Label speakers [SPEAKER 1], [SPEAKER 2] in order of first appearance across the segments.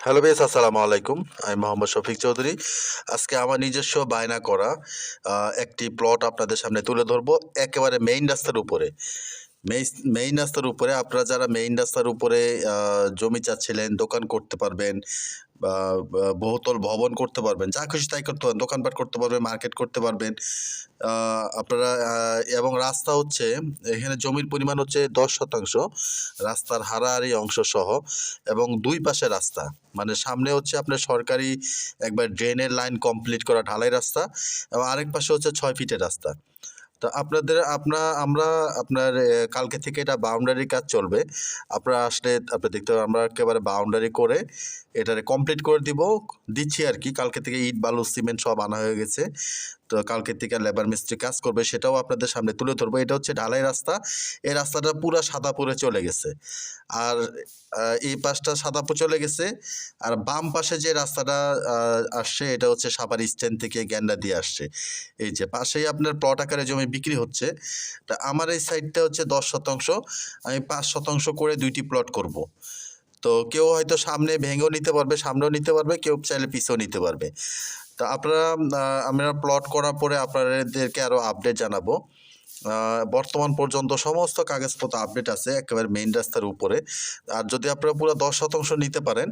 [SPEAKER 1] Hello base, আসসালামু আলাইকুম। আমি মোহাম্মদ শফিক চৌধুরী। আজকে আমার নিজস্ব বায়না করা একটি প্লট আপনাদের সামনে তুলে ধরবো একেবারে মেইন রাস্তার উপরে। মেইন রাস্তার উপরে আপনারা যারা মেইন রাস্তার উপরে জমি চাচ্ছিলেন, দোকান করতে পারবেন বা বহুতল ভবন করতে পারবেন, যা খুশি তাই করতে পারবেন, দোকানপাট করতে পারবেন, মার্কেট করতে পারবেন। আপনারা এবং রাস্তা হচ্ছে এখানে জমির পরিমাণ হচ্ছে 10% রাস্তার হারাহারি অংশ সহ, এবং দুই পাশে রাস্তা, মানে সামনে হচ্ছে আপনার সরকারি একবার ড্রেনের লাইন কমপ্লিট করা ঢালাই রাস্তা, এবং আরেক পাশে হচ্ছে 6 ফিটের রাস্তা। তো আমরা আপনার কালকে থেকে এটা বাউন্ডারি কাজ চলবে। আপনারা আসলে আপনি দেখতে পাবেন আমরা একেবারে বাউন্ডারি করে এটারে কমপ্লিট করে দিচ্ছি আর কি। কালকে থেকে ইট বালু সিমেন্ট সব আনা হয়ে গেছে। তো কালকে থেকে লেবার মিস্ত্রি কাজ করবে, সেটাও আপনাদের সামনে তুলে ধরবো। এটা হচ্ছে ঢালাই রাস্তা। এই রাস্তাটা পুরা সাদাপুরে চলে গেছে, আর এই পাশটা সাদাপুর চলে গেছে। আর বাম পাশে যে রাস্তাটা আসছে এটা হচ্ছে সাভার স্ট্যান্ড থেকে গ্যান্ডা দিয়ে আসছে। এই যে পাশেই আপনার প্লট আকারে জমি বিক্রি হচ্ছে। তা আমার এই সাইডটা হচ্ছে 10%, আমি 5% করে 2টি প্লট করব। তো কেউ হয়তো সামনে ভেঙেও নিতে পারবে, সামনেও নিতে পারবে, কেউ চাইলে পিছেও নিতে পারবে। তো আমরা প্লট করার পরে আপনাদেরকে আরও আপডেট জানাবো। বর্তমান পর্যন্ত সমস্ত কাগজপত্র আপডেট আছে একেবারে মেইন রাস্তার উপরে। আর যদি আপনারা পুরো 10% নিতে পারেন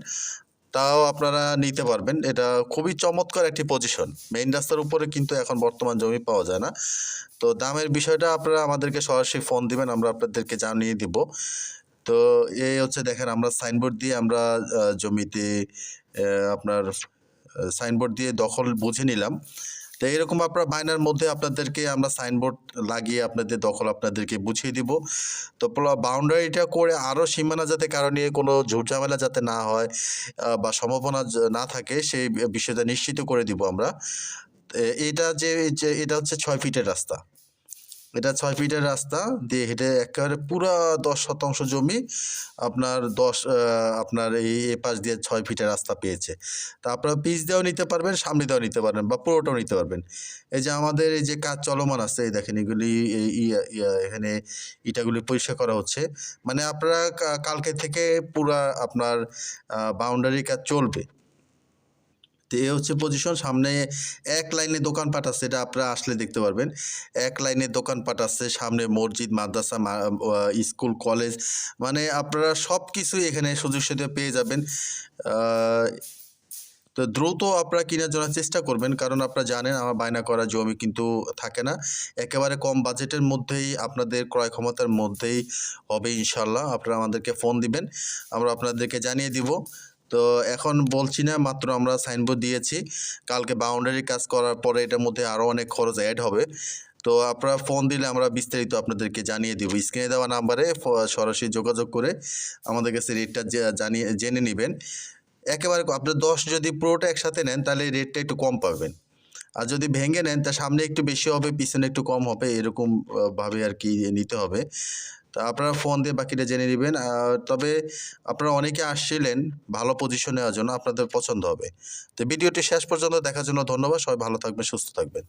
[SPEAKER 1] তাও আপনারা নিতে পারবেন। এটা খুবই চমৎকার একটি পজিশন। মেইন রাস্তার উপরে কিন্তু এখন বর্তমান জমি পাওয়া যায় না। তো দামের বিষয়টা আপনারা আমাদেরকে সরাসরি ফোন দিবেন, আমরা আপনাদেরকে জানিয়ে দিব। তো এই হচ্ছে দেখেন, আমরা সাইনবোর্ড দিয়ে আমরা জমিতে আপনার সাইনবোর্ড দিয়ে দখল বুঝে নিলাম। তো এরকম আপনার বায়নার মধ্যে আপনাদেরকে আমরা সাইনবোর্ড লাগিয়ে আপনাদের দখল আপনাদেরকে বুঝিয়ে দিব। তো বাউন্ডারিটা করে আরও সীমানা যাতে কারো নিয়ে কোনো ঝুটঝামেলা যাতে না হয় বা সম্ভাবনা না থাকে, সেই বিষয়টা নিশ্চিত করে দিব আমরা। এটা এটা হচ্ছে 6 ফিটের রাস্তা। এটা 6 ফিটের রাস্তা দিয়ে হেঁটে একেবারে পুরা 10% জমি আপনার এই পাশ দিয়ে 6 ফিটের রাস্তা পেয়েছে। তা আপনারা পিচ দিয়েও নিতে পারবেন, সামনে দিয়েও নিতে পারবেন, বা পুরোটাও নিতে পারবেন। এই যে আমাদের এই যে কাজ চলমান আছে, এই দেখেন এগুলি এখানে ইটাগুলি পরিষ্কার করা হচ্ছে। মানে আপনারা কালকে থেকে পুরা আপনার বাউন্ডারি কাজ চলবে। তো এ হচ্ছে পজিশন। সামনে এক লাইনে দোকানপাট আছে, এটা আপনারা আসলে দেখতে পারবেন। এক লাইনে দোকানপাট আছে, সামনে মসজিদ, মাদ্রাসা, স্কুল, কলেজ, মানে আপনারা সব কিছুই এখানে সুযোগ সুবিধা পেয়ে যাবেন। তো দ্রুত আপনারা কেনার জন্য চেষ্টা করবেন, কারণ আপনারা জানেন আমার বায়না করা জমি কিন্তু থাকে না। একেবারে কম বাজেটের মধ্যেই আপনাদের ক্রয় ক্ষমতার মধ্যেই হবে ইনশাল্লাহ। আপনারা আমাদেরকে ফোন দিবেন, আমরা আপনাদেরকে জানিয়ে দিব। তো এখন বলছি না, মাত্র আমরা সাইনবোর্ড দিয়েছি। কালকে বাউন্ডারি কাজ করার পরে এটার মধ্যে আরও অনেক খরচ অ্যাড হবে। তো আপনারা ফোন দিলে আমরা বিস্তারিত আপনাদেরকে জানিয়ে দিব। স্ক্রিনে দেওয়া নাম্বারে সরাসরি যোগাযোগ করে আমাদের কাছে রেটটা জেনে নেবেন। একেবারে আপনার 10 যদি পুরোটা একসাথে নেন তাহলে রেটটা একটু কম পাবেন। আর যদি ভেঙে নেন তা সামনে একটু বেশি হবে, পিছনে একটু কম হবে, এরকম ভাবে আর কি নিতে হবে। তা আপনারা ফোন দিয়ে বাকিটা জেনে নেবেন। তবে আপনারা অনেকে আসছিলেন ভালো পজিশন নেওয়ার জন্য, আপনাদের পছন্দ হবে। তো ভিডিওটি শেষ পর্যন্ত দেখার জন্য ধন্যবাদ। সবাই ভালো থাকবেন, সুস্থ থাকবেন।